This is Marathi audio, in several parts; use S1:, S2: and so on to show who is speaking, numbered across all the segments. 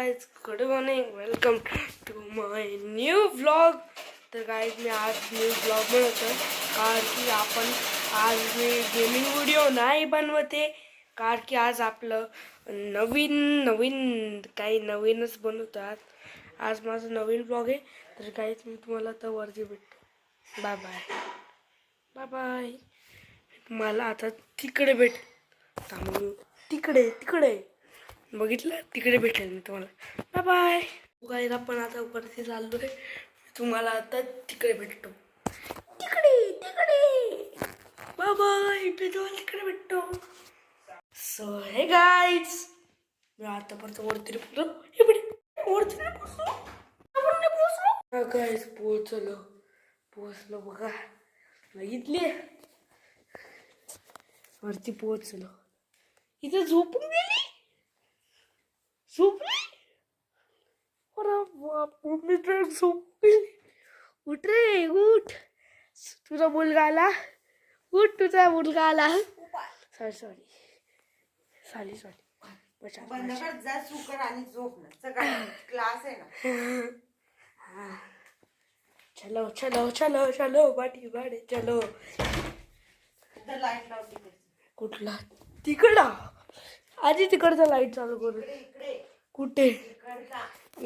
S1: guys, good morning. Welcome to my new vlog. तर guys, मी आज न्यू vlog बनवतोय कारण की आपण आज मी गेमिंग व्हिडिओ नाही बनवते कारण की आज आपलं नवीन काही नवीनच बनवतात. आज माझं नवीन vlog आहे. तर guys, मी तुम्हाला आता वरती भेटतो. Bye bye bye bye. मला आता तिकडे भेट तिकडे बघितलं तिकडे भेटेल मी तुम्हाला. Bye bye. गाईज आपण आता वरती चाललोय. तुम्हाला आता तिकडे भेटतो. तिकडे बाय बाय. मी तुम्हाला तिकडे भेटतो. सो हे गाईज, मी आतापर्यंत वरती पोहोचलो. हे बघ वरती पोहोचलो. हा गाईज पोहोचलो बघा. बघितले वरती पोहोचलो. इथे झोपून गेली. झोपली. अरे बाप, मम्मी तर झोपली. उठ रे उठ. तुझा मुलगा आला. उठ तुझा मुलगा आला. सॉरी
S2: बंद कर, जा सुकर आणि झोप ना. सकाळी क्लास आहे ना.
S1: चलो बाटी चलो.
S2: लाईट लावली
S1: कुठला? तिकडा. आधी तिकडचा लाईट चालू करू. कुठे?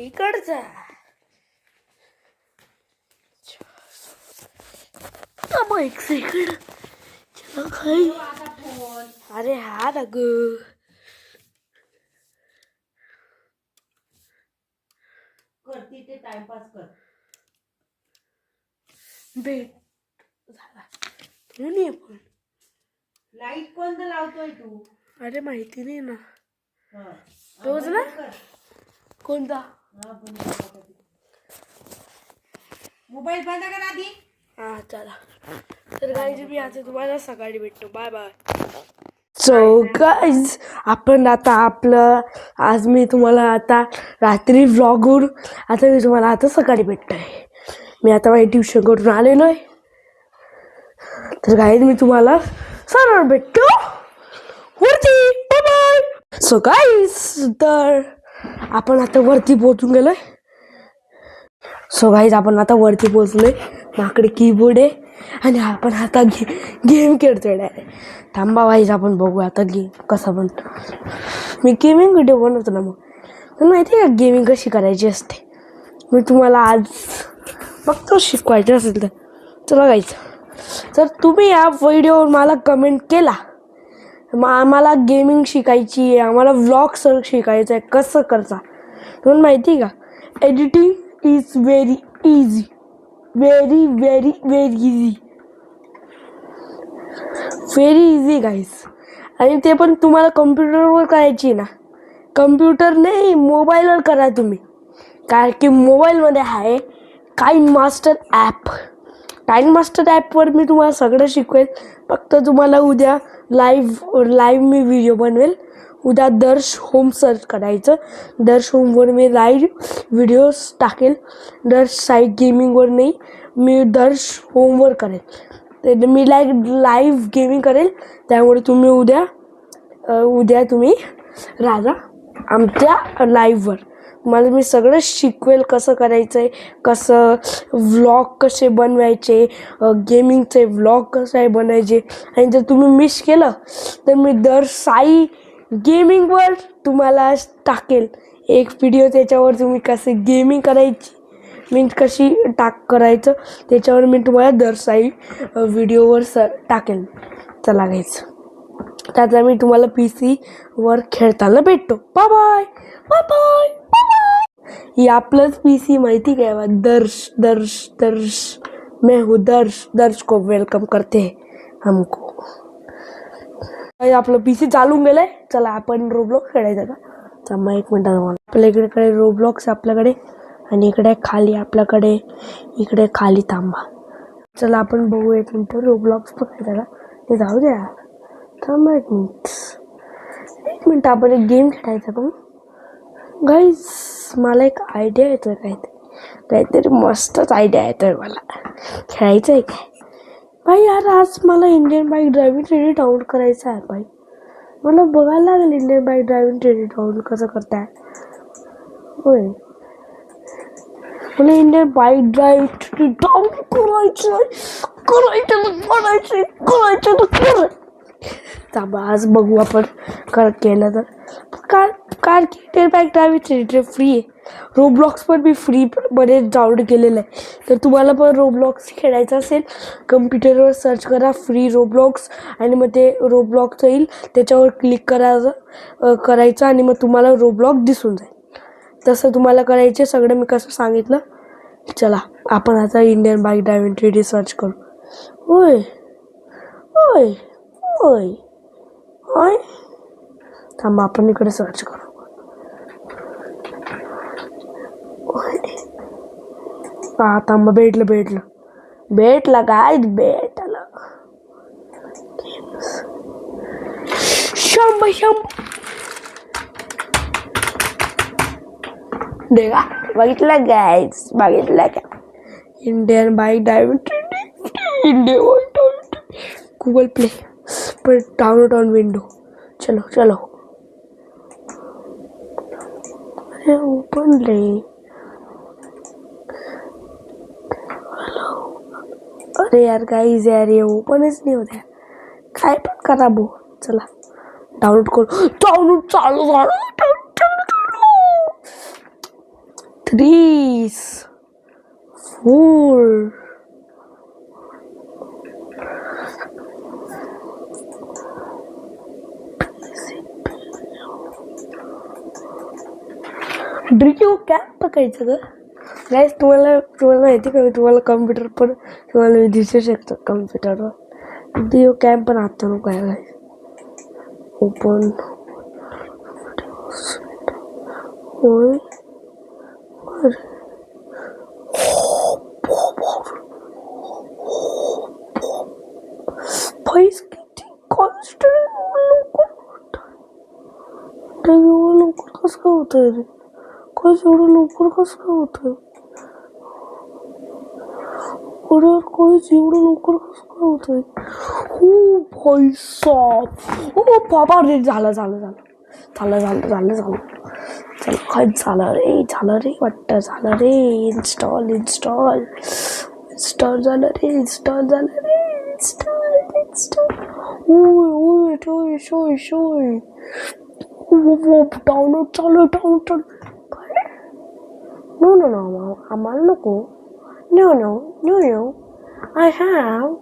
S1: इकडचा. एक सेकंड. चलो खाई. अरे हा रग
S2: करती ते टाइमपास कर.
S1: भेट झाला. तू नाही पण
S2: लाईट कोणतं लावतोय तू?
S1: अरे माहिती नाही ना.
S2: हा,
S1: तोच ना. कोणता?
S2: मोबाईल बंद कर आधी.
S1: हा चला. तर गाईज मी आता तुम्हाला सकाळी भेटतो. Bye bye. सो गाईज आपण आता आज मी तुम्हाला आता रात्री व्लॉगवर आता मी तुम्हाला आता सकाळी भेटतोय. मी आता माझी ट्युशन करून आलेलो आहे. तर गाईज मी तुम्हाला सरळ भेटतो वरती. Bye bye. सो गाईज तर आपण आता वरती पोहोचून गेलोय. सो गाईज आपण आता वरती पोहोचलोय. माझ्याकडे कीबोर्ड आहे आणि आपण आता गेम खेळतोय डायरेक्ट. थांबा वाईज आपण बघू आता गेम कसा बनतो. मी गेमिंग व्हिडिओ बनवतो ना. मग तुला माहिती आहे का गेमिंग कशी करायची असते. मी तुम्हाला आज फक्त शिकवायचं असेल तर चला गाईज. तर तुम्ही या व्हिडिओवर मला कमेंट केला आम्हाला गेमिंग शिकायची आहे, आम्हाला व्लॉग सर शिकायचं आहे कसं करता. तुम्हाला माहिती आहे का editing is very easy. Very easy guys. आणि ते पण तुम्हाला कम्प्युटरवर करायची ना. कम्प्युटर नाही, मोबाईलवर करा तुम्ही. कारण की मोबाईलमध्ये आहे KineMaster app. KineMaster ॲपवर मी तुम्हाला सगळं शिकवेल. फक्त तुम्हाला उद्या लाईव्ह मी व्हिडिओ बनवेल. उद्या दर्श होम सर्च करायचं. दर्श होमवर मी लाईव्ह व्हिडिओज टाकेल. दर्श साईट गेमिंगवर नाही, मी दर्श होमवर करेल. मी लाईव्ह गेमिंग करेल. त्यामुळे तुम्ही उद्या तुम्ही राहा आमच्या लाईव्हवर. मला मी सगळं शिकवेल कसं करायचं आहे, कसं व्लॉग कसे बनवायचे, गेमिंगचे व्लॉग कसं आहे बनायचे. आणि जर तुम्ही मिस केलं तर मी दर साई गेमिंगवर तुम्हाला टाकेल एक व्हिडिओ. त्याच्यावर तुम्ही कसे गेमिंग करायची मी कशी करायचं त्याच्यावर मी तुम्हाला दर साई व्हिडिओवर टाकेल. चला गाईज त्यातला मी तुम्हाला PC वर खेळताना भेटतो. Bye bye bye bye bye bye. या प्लस PC माहिती काय दर्श मैं हूँ. दर्श को वेलकम करते हैं हमको. आपलं PC चालून गेलंय. चला आपण रोब्लॉक्स खेळायचं का. थांबा एक मिनिट. आपल्या इकडे रोब्लॉक्स आपल्याकडे आणि इकडे खाली आपल्याकडे इकडे खाली. थांबा चला आपण बघू एक मिनिट. रोब्लॉक्स बघायचं का ते जाऊ द्या. थांबा एक मिनिट आपण एक गेम खेळायचा का. गाईज मला एक आयडिया येतोय. काहीतरी मस्तच आयडिया येतोय मला. खेळायचं आहे काय भाई. यार आज मला Indian bike driving training download करायचं आहे भाई. मला बघायला लागेल Indian bike driving training download कसं करताय. होय, मला इंडियन बाईक ड्राईव्ह डाऊन करायचं. थांबा, आज बघू आपण केलं तर. कार की इंडियन बाईक ड्राईव्ह फ्री आहे. रोब्लॉक्स पण मी फ्री मध्ये डाउनलोड केलेलं आहे. तर तुम्हाला पण रोब्लॉक्स खेळायचं असेल, कम्प्युटरवर सर्च करा फ्री रोब्लॉक्स आणि मग ते रोब्लॉक्स येईल, त्याच्यावर क्लिक करायचं आणि मग तुम्हाला रोब्लॉक्स दिसून जाईल. तसं तुम्हाला करायचे सगळं मी कसं सांगितलं. चला आपण आता Indian bike driving 3D search करू. होय होय होय होय, थांबा आपण इकडे सर्च करू. हा थांबा, भेटलं काय भेटलं. शंभर देगा, बघितलं गाईज, बघितलं का Indian bike driving India Google play per download on window. चलो अरे ओपन ले. अरे यार गाईज, यार ये ओपनच नाही होत, काय पण करा बो. चला डाउनलोड करू. डाउनलोड चालू झालं. 3 4 ड्रियो कॅम्प पकायचं ग गाईज. तुम्हाला माहिती का, मी तुम्हाला कम्प्युटर पण तुम्हाला दिसू शकतो कम्प्युटरवर. ड्रियो कॅम्प पण आता नको आहे गाईज. ओपन होय. पैस किती लवकर कसं काय होतंय रे? एवढं लवकर कसं काय होतंय? अरे कोईच एवढं लवकर कसं काय होतंय? हो पैसा, हो बाबा रे. झालं चला काय झालं रे वाटतं. झालं रे इन्स्टॉल झालं रे. शोय डाउनलोड चालू. No, आम्हाला नको. No. I have.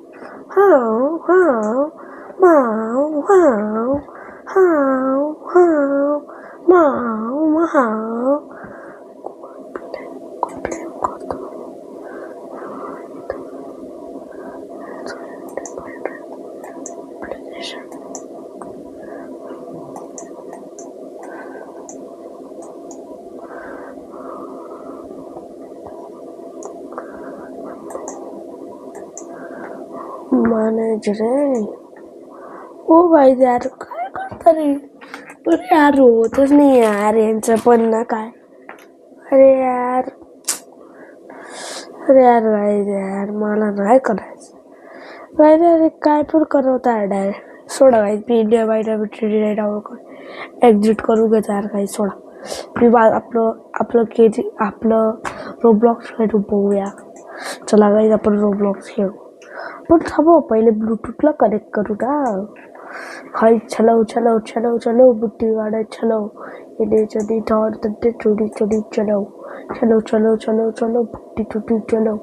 S1: मॅनेजर रे. ओ भाई यार काय करता रे? अरे यार होतच नाही यार यांचं पण ना काय. अरे यार यार मला नाही करायचं. अरे काय पण करवता आहे डायरेक्ट. सोडा भाई, मी इंडिया बाईक ड्रायव्हिंग डाउनलोड करून एक्झिट करू घेतो यार. काही सोडा, मी आपलं रोब्लॉक्स खेळू बघूया. चला गाईज आपण रोब्लॉक्स खेळू. पण थांबा, पहिले ब्लूटूथला कनेक्ट करू ना. हाय चलो बुट्टी गाड्या चलो. इथे चली थॉर तट्टे चोरी चलो बुट्टी टूटी चलो.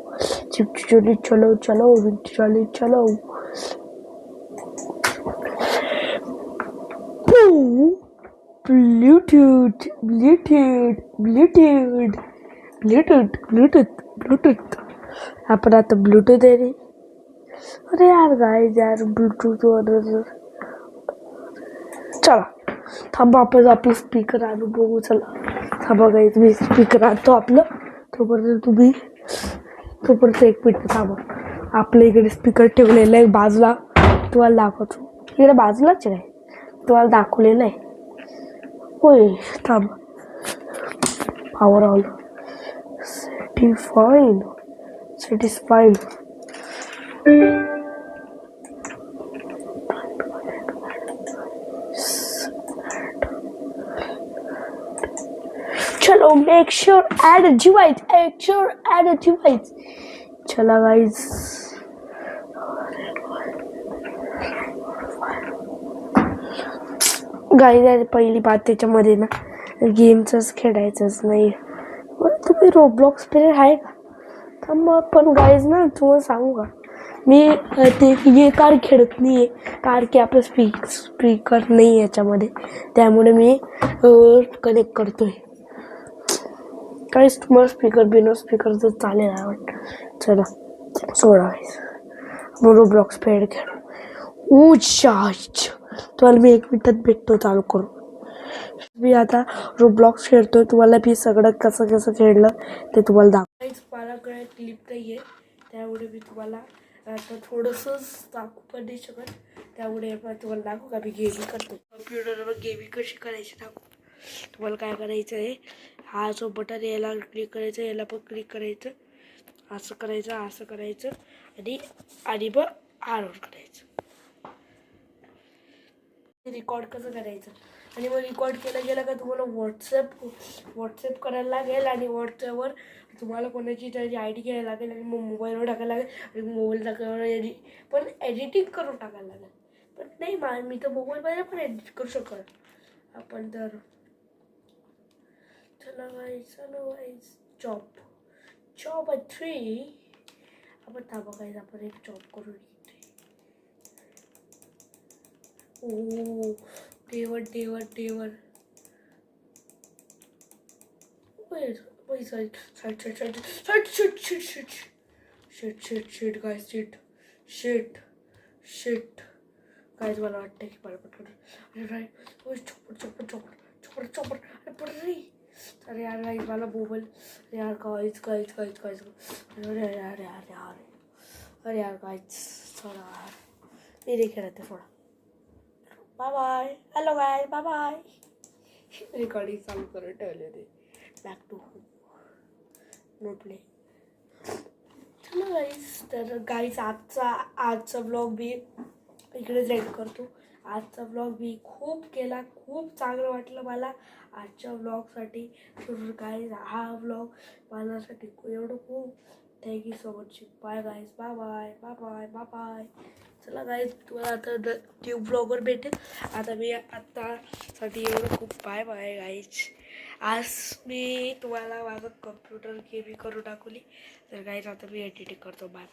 S1: चिप चोरी चलो विंटी चली चलो. ब्लूटूथ आपण आता ब्लूटूथ आहे रे. अरे यार गाईज यार ब्लूटूथ वर. चला थांबा, आपण आपलं स्पीकर आणू बघू. चला थांबा गाईज, मी स्पीकर आणतो आपलं. तोपर्यंत 1 मिनिट थांबा. आपल्या इकडे स्पीकर ठेवलेलं आहे बाजूला, तुम्हाला दाखवतो. इकडे बाजूलाच आहे, तुम्हाला दाखवलेलं आहे. होय थांबा, पॉवर ऑन. सॅटिस्फाईड. चलो make sure add a device, make sure add a device. चला गाईज, गाईज पहिली बात त्याच्यामध्ये ना गेमचंच खेळायचंच नाही. बरं तुम्ही रोब्लॉक्स प्लेयर आहे का? तर मग पण गाईज ना तुम्हाला सांगू का, मी ते ये कार खेळत नाही आहे कार की आपलं स्पीकर नाही याच्यामध्ये, त्यामुळे मी कनेक्ट करतोय. काहीच तुम्हाला स्पीकर बिनो स्पीकरचं चालेल आहे वाटतं. चला सोडा गाईज, आपण रोब्लॉक्स प्लेयर खेळू. तुम्हाला मी 1 मिनिटात भेटतो चालू करू. मी आता रोब्लॉक्स खेळतोय, तुम्हाला मी सगळं कसं कसं खेळलं ते तुम्हाला दाखवायचं. माझ्याकडे क्लिप नाही आहे, त्यामुळे मी तुम्हाला आता थोडंसंच दाखवू पण नाही शकत. त्यामुळे तुम्हाला दाखवू का मी गेमिंग करतो. कम्प्युटरवर गेमिंग कशी करायची दाखवू. तुम्हाला काय करायचं आहे, हा जो बटन याला क्लिक करायचं, याला पण क्लिक करायचं, असं करायचं, असं करायचं आणि मग ऑन करायचं. रिकॉर्ड कसं करायचं आणि मग रिकॉर्ड केलं गेलं का तुम्हाला व्हॉट्सअप करायला लागेल आणि व्हॉट्सअपवर तुम्हाला कोणाची त्याची ID घ्यायला लागेल आणि मग मोबाईलवर टाकायला लागेल आणि मोबाईल टाकायला पण एडिटिंग करून टाकायला लागेल. पण नाही मी तर मोबाईलमध्ये पण एडिट करू शकत आपण. तर चला गाईज जॉब 3 आपण थांबा गाईज, आपण एक जॉब करून देवर गाईज मला वाटतं की मला चॉपर अरे यार गाईज मला मोबाईल, अरे यार गाईज अरे यार गाईज सोडा यार, मी नाही खेळत आहे, सोडा. Bye hello guy bye. Recording चालू करून ठेवले ते. Back to no play. चला गाईज, तर गाईज आजचा ब्लॉग मी इकडेच एंड करतो. आजचा ब्लॉग मी खूप केला, खूप चांगलं वाटलं मला आजच्या ब्लॉगसाठी. तर गाईज हा ब्लॉग पाहण्यासाठी एवढं खूप thank you so much. Bye guys, bye. चला गाईज, तुम्हाला आता न्यू ब्लॉगवर भेटेल. आता मी आत्तासाठी एवढं खूप बाय गाईज. आज मी तुम्हाला माझं कम्प्युटर गेमिंग करून दाखवली. तर गाईज आता मी एडिटिंग करतो. बाय.